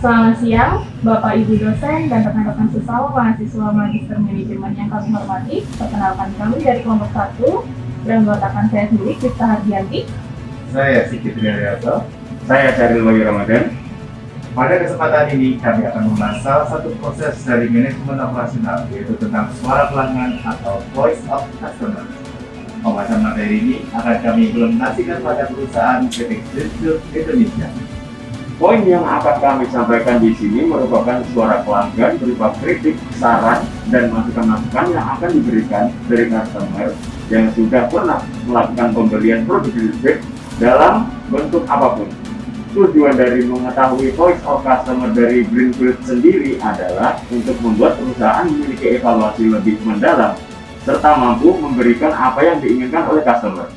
Selamat siang, Bapak Ibu dosen dan rekan-rekan sesama mahasiswa Magister Manajemen yang kami hormati. Perkenalkan kami dari kelompok 1, beranggotakan saya sendiri, Cipta Hardianti. Saya Sigit Triharyanto. Saya Syaril Wahyu Ramadan. Pada kesempatan ini kami akan membahas salah satu proses dari manajemen operasional, yaitu tentang suara pelanggan atau voice of customer. Pembahasan materi ini akan kami implementasikan pada perusahaan PT Greenfield Indonesia. Poin yang akan kami sampaikan di sini merupakan suara pelanggan berupa kritik, saran, dan masukan-masukan yang akan diberikan dari customer yang sudah pernah melakukan pembelian produk Greenfield dalam bentuk apapun. Tujuan dari mengetahui voice of customer dari Greenfield sendiri adalah untuk membuat perusahaan memiliki evaluasi lebih mendalam serta mampu memberikan apa yang diinginkan oleh customer.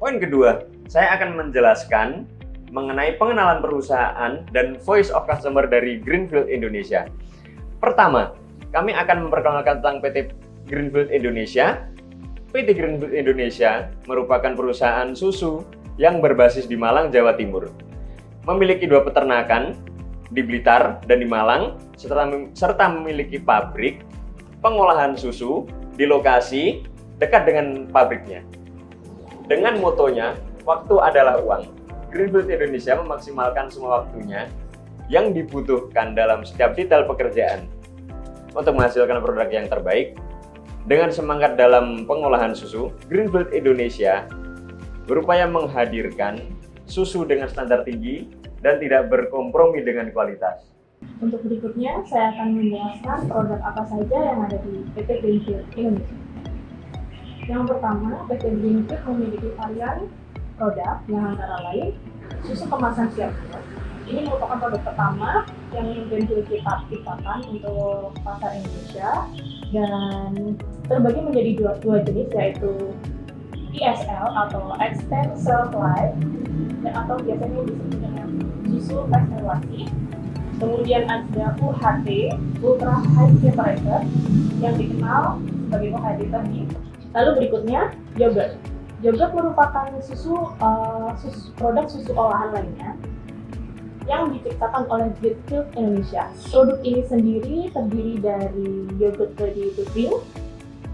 Poin kedua, saya akan menjelaskan mengenai pengenalan perusahaan dan voice of customer dari Greenfield Indonesia. Pertama, kami akan memperkenalkan tentang PT Greenfield Indonesia. PT Greenfield Indonesia merupakan perusahaan susu yang berbasis di Malang, Jawa Timur. Memiliki 2 peternakan di Blitar dan di Malang, serta memiliki pabrik pengolahan susu di lokasi dekat dengan pabriknya. Dengan motonya, waktu adalah uang, Greenfield Indonesia memaksimalkan semua waktunya yang dibutuhkan dalam setiap detail pekerjaan untuk menghasilkan produk yang terbaik. Dengan semangat dalam pengolahan susu, Greenfield Indonesia berupaya menghadirkan susu dengan standar tinggi dan tidak berkompromi dengan kualitas. Untuk berikutnya, saya akan menjelaskan produk apa saja yang ada di PT Greenfield Indonesia. Yang pertama, PT Greenfield memiliki varian produk yang antara lain susu kemasan siap. Ini merupakan produk pertama yang Greenfield kita ciptakan untuk pasar Indonesia dan terbagi menjadi dua jenis, yaitu ESL atau Extend Shelf Life dan atau biasanya disebut dengan susu ekstensiasi. Kemudian ada UHT, Ultra High Temperature, yang dikenal sebagai UHT tadi. Lalu berikutnya, yogurt. Yogurt merupakan produk susu olahan lainnya yang diciptakan oleh Greenfield Indonesia. Produk ini sendiri terdiri dari yogurt ready to drink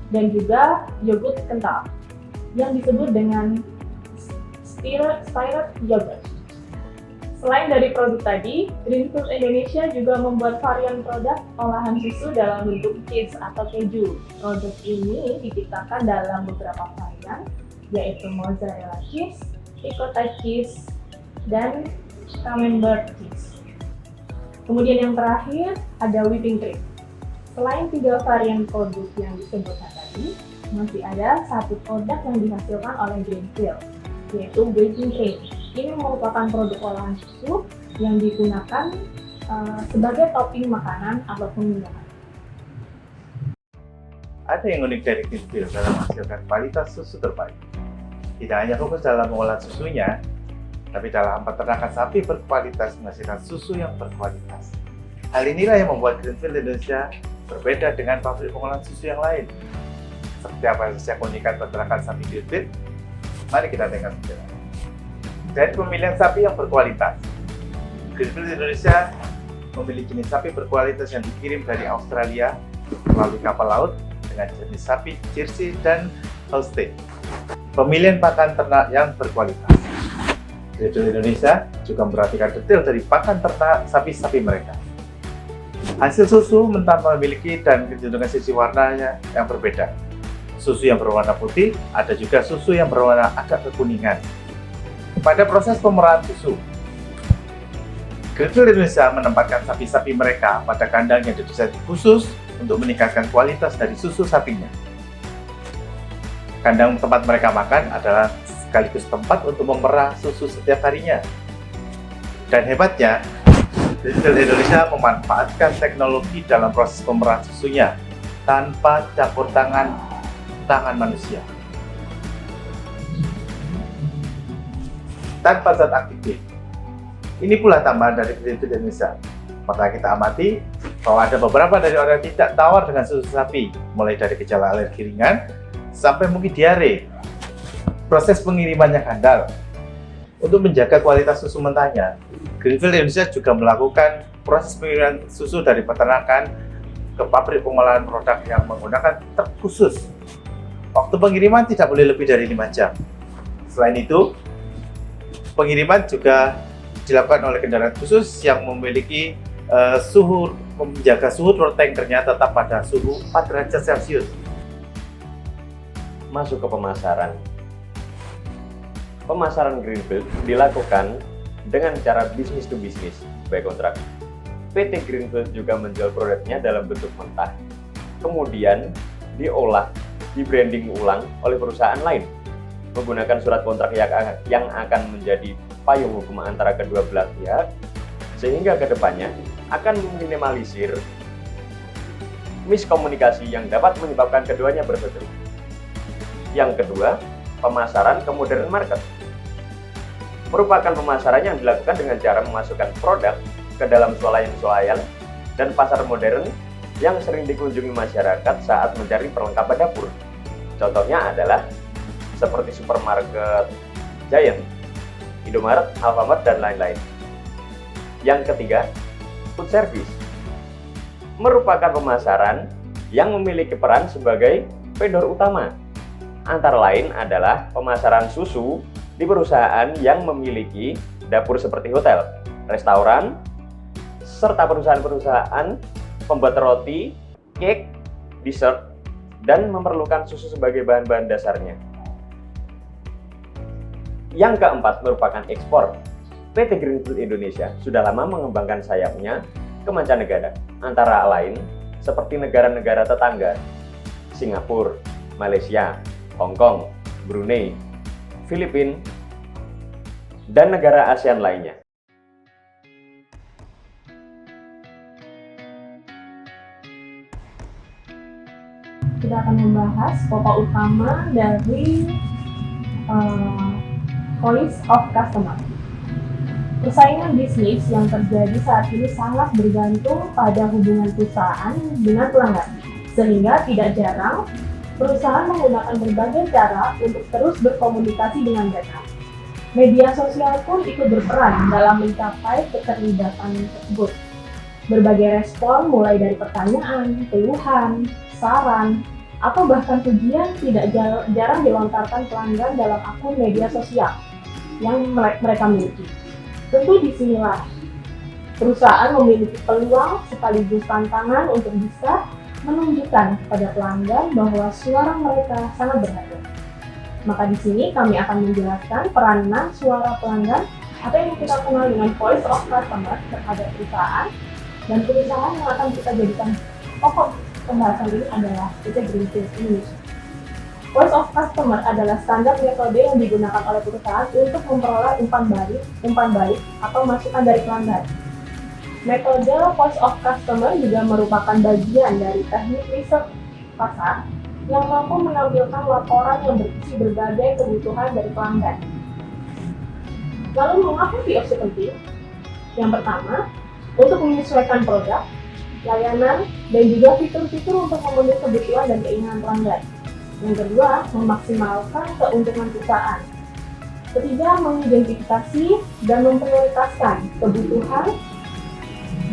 dan juga yogurt kental yang disebut dengan stirred yogurt. Selain dari produk tadi, Greenfield Indonesia juga membuat varian produk olahan susu dalam bentuk cheese atau keju. Produk ini diciptakan dalam beberapa varian, yaitu mozzarella cheese, ricotta cheese, dan camembert cheese. Kemudian yang terakhir ada whipping cream. Selain 3 varian produk yang disebutkan tadi, masih ada 1 produk yang dihasilkan oleh Greenfield, yaitu whipping cream. Ini merupakan produk olahan susu yang digunakan sebagai topping makanan ataupun minuman. Ada yang unik dari Greenfield dalam menghasilkan kualitas susu terbaik. Tidak hanya fokus dalam pengolahan susunya, tapi dalam peternakan sapi berkualitas menghasilkan susu yang berkualitas. Hal inilah yang membuat Greenfield Indonesia berbeda dengan pabrik pengolahan susu yang lain. Seperti apa saja keunikan peternakan sapi Greenfield? Mari kita dengar penjelasan. Dari pemilihan sapi yang berkualitas, Greenfield Indonesia memilih jenis sapi berkualitas yang dikirim dari Australia melalui kapal laut dengan jenis sapi Jersey dan Holstein. Pemilihan pakan ternak yang berkualitas. Greenfield Indonesia juga memperhatikan detail dari pakan ternak sapi-sapi mereka. Hasil susu mentah memiliki dan kecenderungan sisi warnanya yang berbeda. Susu yang berwarna putih, ada juga susu yang berwarna agak kekuningan. Pada proses pemerahan susu, Greenfield Indonesia menempatkan sapi-sapi mereka pada kandang yang didesain khusus untuk meningkatkan kualitas dari susu sapinya. Kandang tempat mereka makan adalah sekaligus tempat untuk memerah susu setiap harinya. Dan hebatnya, Greenfield Indonesia memanfaatkan teknologi dalam proses pemerahan susunya tanpa campur tangan manusia. Tanpa zat aktif. Ini pula tambahan dari Greenfield Indonesia. Maka kita amati bahwa ada beberapa dari orang yang tidak tawar dengan susu sapi, mulai dari gejala alergi ringan sampai mungkin diare. proses pengiriman yang handal. Untuk menjaga kualitas susu mentahnya, Greenfield Indonesia juga melakukan proses pengiriman susu dari peternakan ke pabrik pengolahan produk yang menggunakan truk khusus. Waktu pengiriman tidak boleh lebih dari 5 jam. Selain itu, pengiriman juga dilakukan oleh kendaraan khusus yang memiliki menjaga suhu throat tankernya tetap pada suhu 4 derajat Celcius. Masuk ke pemasaran. Pemasaran Greenfield dilakukan dengan cara bisnis to bisnis by kontrak. PT Greenfield juga menjual produknya dalam bentuk mentah, kemudian diolah, di-branding ulang oleh perusahaan lain menggunakan surat kontrak yang akan menjadi payung hukum antara kedua belah pihak, sehingga kedepannya akan meminimalisir miskomunikasi yang dapat menyebabkan keduanya berseteru. Yang kedua, pemasaran ke modern market. Merupakan pemasaran yang dilakukan dengan cara memasukkan produk ke dalam swalayan-swalayan dan pasar modern yang sering dikunjungi masyarakat saat mencari perlengkapan dapur. Contohnya adalah seperti supermarket Giant, Indomaret, Alfamart, dan lain-lain. Yang ketiga, food service. Merupakan pemasaran yang memiliki peran sebagai vendor utama. Antara lain adalah pemasaran susu di perusahaan yang memiliki dapur seperti hotel, restoran, serta perusahaan-perusahaan pembuat roti, cake, dessert, dan memerlukan susu sebagai bahan-bahan dasarnya. Yang keempat merupakan ekspor. PT Greenfield Indonesia sudah lama mengembangkan sayapnya ke mancanegara, antara lain seperti negara-negara tetangga, Singapura, Malaysia, Hong Kong, Brunei, Filipina, dan negara ASEAN lainnya. Kita akan membahas pokok utama dari voice of customer. Persaingan bisnis yang terjadi saat ini sangat bergantung pada hubungan perusahaan dengan pelanggan, sehingga tidak jarang perusahaan menggunakan berbagai cara untuk terus berkomunikasi dengan mereka. Media sosial pun ikut berperan dalam mencapai keterlibatan tersebut. Berbagai respon mulai dari pertanyaan, keluhan, saran, atau bahkan pujian tidak jarang dilontarkan pelanggan dalam akun media sosial yang mereka miliki. Tentu disinilah perusahaan memiliki peluang sekaligus tantangan untuk bisa menunjukkan kepada pelanggan bahwa suara mereka sangat berharga. Maka di sini kami akan menjelaskan peranan suara pelanggan atau yang kita kenal dengan voice of customer terhadap perusahaan, dan perusahaan yang akan kita jadikan pokok pembahasan ini adalah PT Greenfield Indonesia. Voice of customer adalah standar metode yang digunakan oleh perusahaan untuk memperoleh umpan balik atau masukan dari pelanggan. Metode voice of customer juga merupakan bagian dari teknik riset pasar yang mampu menampilkan laporan yang berisi berbagai kebutuhan dari pelanggan. Lalu mengapa VOC penting? Yang pertama, untuk menyesuaikan produk, layanan, dan juga fitur-fitur untuk memenuhi kebutuhan dan keinginan pelanggan. Yang kedua, memaksimalkan keuntungan perusahaan. Ketiga, mengidentifikasi dan memprioritaskan kebutuhan,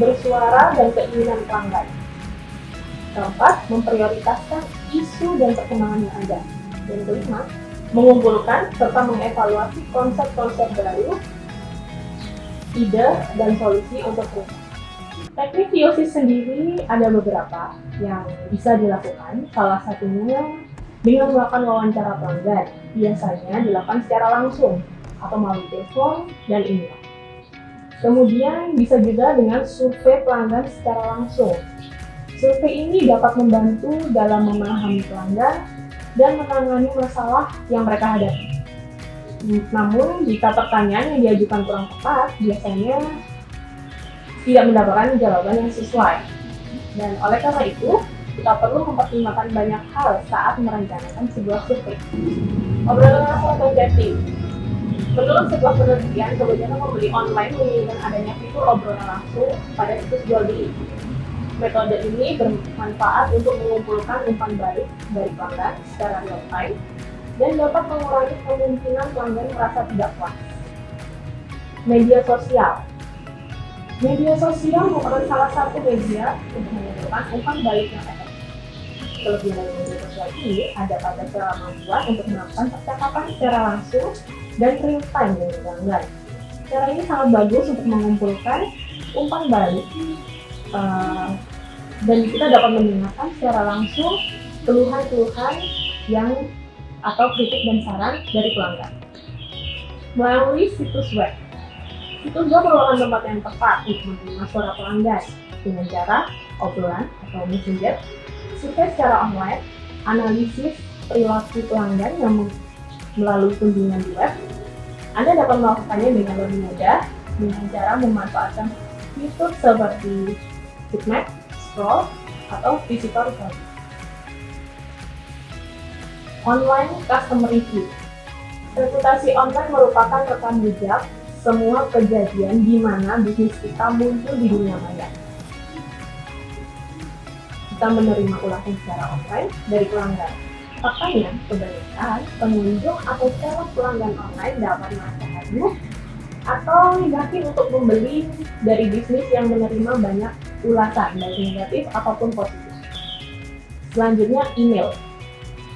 bersuara, dan keinginan pelanggan. Keempat, memprioritaskan isu dan perkembangan yang ada. Dan kelima, mengumpulkan serta mengevaluasi konsep-konsep baru, ide, dan solusi untuk perusahaan. Teknik VOC sendiri ada beberapa yang bisa dilakukan. Salah satunya dengan melakukan wawancara pelanggan. Biasanya dilakukan secara langsung atau melalui telepon dan email. Kemudian bisa juga dengan survei pelanggan secara langsung. Survei ini dapat membantu dalam memahami pelanggan dan menangani masalah yang mereka hadapi. Namun, jika pertanyaan yang diajukan kurang tepat, biasanya tidak mendapatkan jawaban yang sesuai. Dan oleh karena itu, kita perlu mempertimbangkan banyak hal saat merencanakan sebuah survei. Obrolan langsung atau chatting. Menurut sebuah penelitian, kebanyakan pembeli online menginginkan adanya fitur obrolan langsung pada situs jual beli. Metode ini bermanfaat untuk mengumpulkan umpan balik dari pelanggan secara real time dan dapat mengurangi kemungkinan pelanggan merasa tidak puas. Media sosial. Media sosial merupakan salah satu media untuk mengumpulkan umpan balik yang efektif. Kelebihan dari media sosial ini ada pada kemampuan untuk melakukan percakapan secara langsung dan real time dengan pelanggan. Cara ini sangat bagus untuk mengumpulkan umpan balik dan kita dapat mendengarkan secara langsung keluhan-keluhan atau kritik dan saran dari pelanggan. Melalui situs web. Situs web merupakan tempat yang tepat untuk menerima suara pelanggan dengan cara obrolan atau messenger, survei secara online, analisis perilaku pelanggan yang melalui kunjungan di web. Anda dapat melakukannya dengan lebih mudah dengan cara memanfaatkan fitur seperti sitemap, scroll, atau visitor guide. Online customer review. Reputasi online merupakan rekam jejak semua kejadian di mana bisnis kita muncul di dunia maya. Kita menerima ulasan secara offline dari pelanggan. Faktanya, kebanyakan pengunjung atau calon pelanggan online dapat merasa haduh atau negatif untuk membeli dari bisnis yang menerima banyak ulasan, baik negatif ataupun positif. Selanjutnya, email.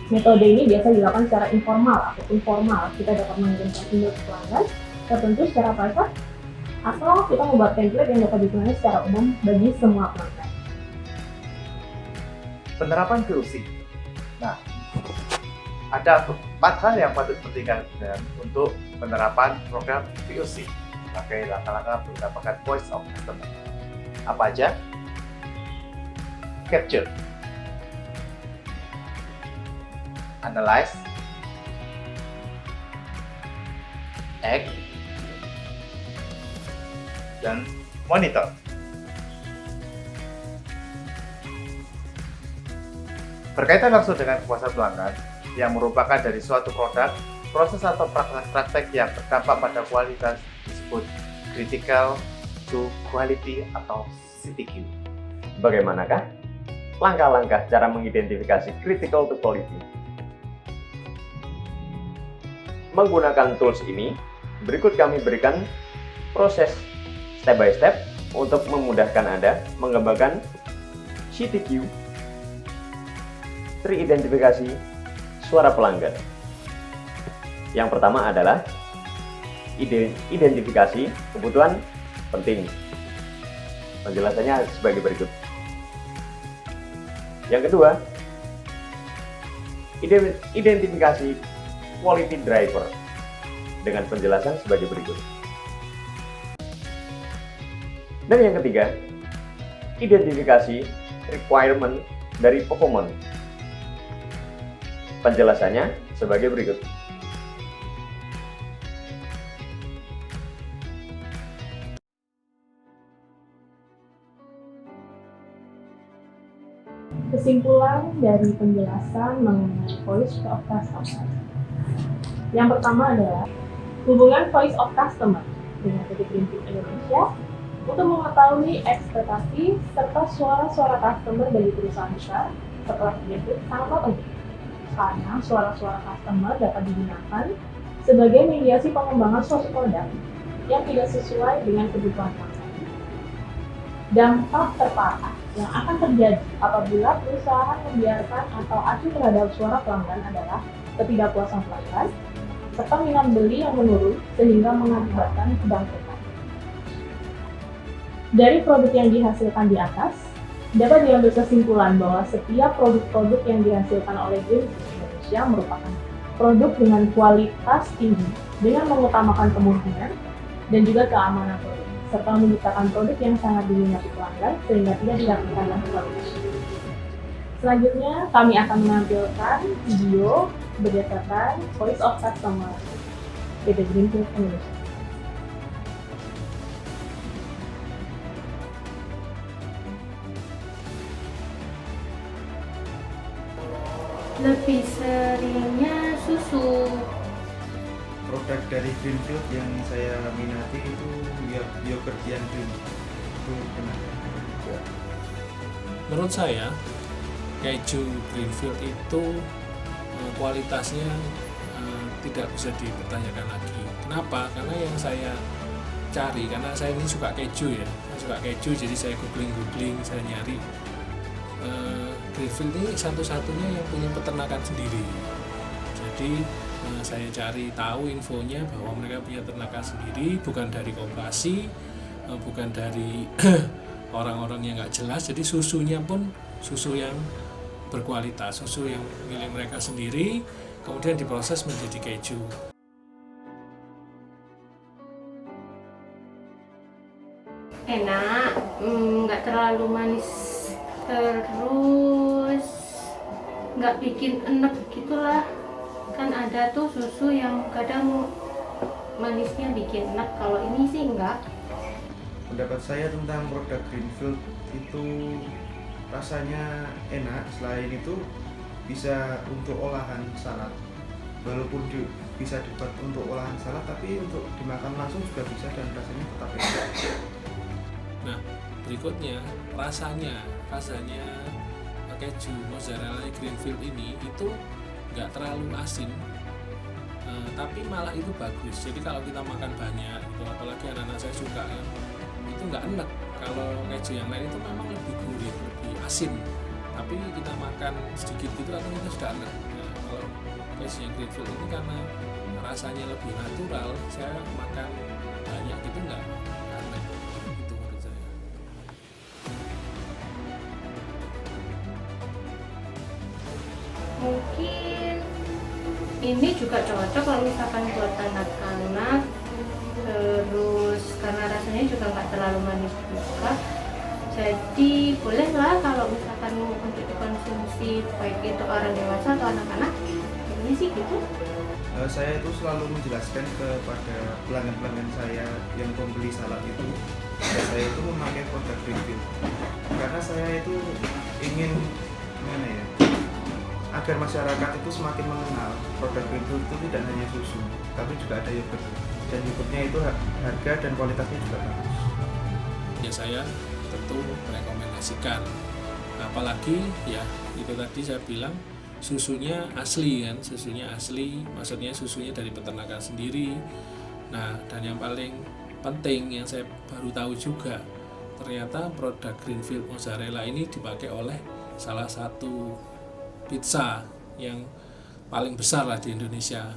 Metode ini biasa dilakukan secara informal ataupun formal. Kita dapat mengirimkan email ke pelanggan tertentu secara private, atau kita membuat template yang dapat digunakan secara umum bagi semua pelanggan. Penerapan VOC. Nah, ada 4 hal yang patut diperhatikan untuk penerapan program VOC. Pakai langkah-langkah mendapatkan voice of customer. Apa aja? Capture, analyze, act, dan monitor. Berkaitan langsung dengan kepuasan pelanggan yang merupakan dari suatu produk, proses atau praktek yang berdampak pada kualitas disebut critical to quality atau CTQ. Bagaimanakah langkah-langkah cara mengidentifikasi critical to quality? Menggunakan tools ini, berikut kami berikan proses step by step untuk memudahkan Anda mengembangkan CTQ, teridentifikasi suara pelanggan. Yang pertama adalah identifikasi kebutuhan penting. Penjelasannya sebagai berikut. Yang kedua, identifikasi quality driver dengan penjelasan sebagai berikut. Dan yang ketiga, identifikasi requirement dari performance. Penjelasannya sebagai berikut. Kesimpulan dari penjelasan mengenai voice of customer. Yang pertama adalah hubungan voice of customer dengan PT Greenfield Indonesia untuk mengetahui ekspektasi serta suara-suara customer dari perusahaan besar setelah Greenfield sangat penting. Karena suara-suara customer dapat digunakan sebagai mediasi pengembangan suatu produk yang tidak sesuai dengan kebutuhan pelanggan. Dampak terparah yang akan terjadi apabila perusahaan membiarkan atau acuh terhadap suara pelanggan adalah ketidakpuasan pelanggan serta minat beli yang menurun sehingga mengakibatkan kebangkrutan. Dari produk yang dihasilkan di atas, dapat diambil kesimpulan bahwa setiap produk-produk yang dihasilkan oleh Greenfield Indonesia merupakan produk dengan kualitas tinggi dengan mengutamakan kemurnian dan juga keamanan produk, serta menciptakan produk yang sangat diminati pelanggan sehingga tidak dilakukan produksi. Selanjutnya, kami akan menampilkan video berdasarkan Voice of Customer PT Greenfield Indonesia. Lebih seringnya susu. Produk dari Greenfield yang saya minati itu yogurt yang cream. Itu kenapa? Menurut saya keju Greenfield itu kualitasnya tidak bisa dipertanyakan lagi. Kenapa? Karena yang saya cari, karena saya ini suka keju ya, jadi saya googling, saya nyari Greenfield ini satu-satunya yang punya peternakan sendiri. Jadi saya cari tahu infonya bahwa mereka punya peternakan sendiri, bukan dari koperasi, bukan dari orang-orang yang nggak jelas. Jadi susunya pun susu yang berkualitas, susu yang milik mereka sendiri, kemudian diproses menjadi keju. Enak, nggak terlalu manis, terus nggak bikin enek gitulah. Kan ada tuh susu yang kadang manisnya bikin enek, kalau ini sih enggak. Pendapat saya tentang produk Greenfield itu rasanya enak. Selain itu bisa untuk olahan salad, walaupun bisa dibuat untuk olahan salad, tapi untuk dimakan langsung juga bisa dan rasanya tetap enak. Nah, berikutnya rasanya keju mozzarella Greenfield ini itu nggak terlalu asin, tapi malah itu bagus. Jadi kalau kita makan banyak, gitu, apalagi anak-anak saya suka, itu nggak enak. Kalau keju yang lain itu memang lebih gurih, lebih asin, tapi kita makan sedikit gitu atau kita sudah enak. Nah, kalau keju yang Greenfield ini karena rasanya lebih natural, saya makan banyak gitu nggak enak. Itu menurut saya. Mungkin ini juga cocok kalau misalkan buat anak-anak, terus karena rasanya juga nggak terlalu manis juga, jadi bolehlah kalau misalkan untuk dikonsumsi baik itu orang dewasa atau anak-anak. Ini sih gitu. Saya itu selalu menjelaskan kepada pelanggan-pelanggan saya yang pembeli salad itu, saya itu memakai produk Greenfield karena saya itu ingin agar masyarakat itu semakin mengenal produk Greenfield itu tidak hanya susu, tapi juga ada yogurt, dan yogurtnya itu harga dan kualitasnya juga bagus. Ya saya tentu merekomendasikan, apalagi ya itu tadi saya bilang susunya asli kan, maksudnya susunya dari peternakan sendiri. Nah, dan yang paling penting yang saya baru tahu juga, ternyata produk Greenfield mozzarella ini dipakai oleh salah satu pizza yang paling besar lah di Indonesia,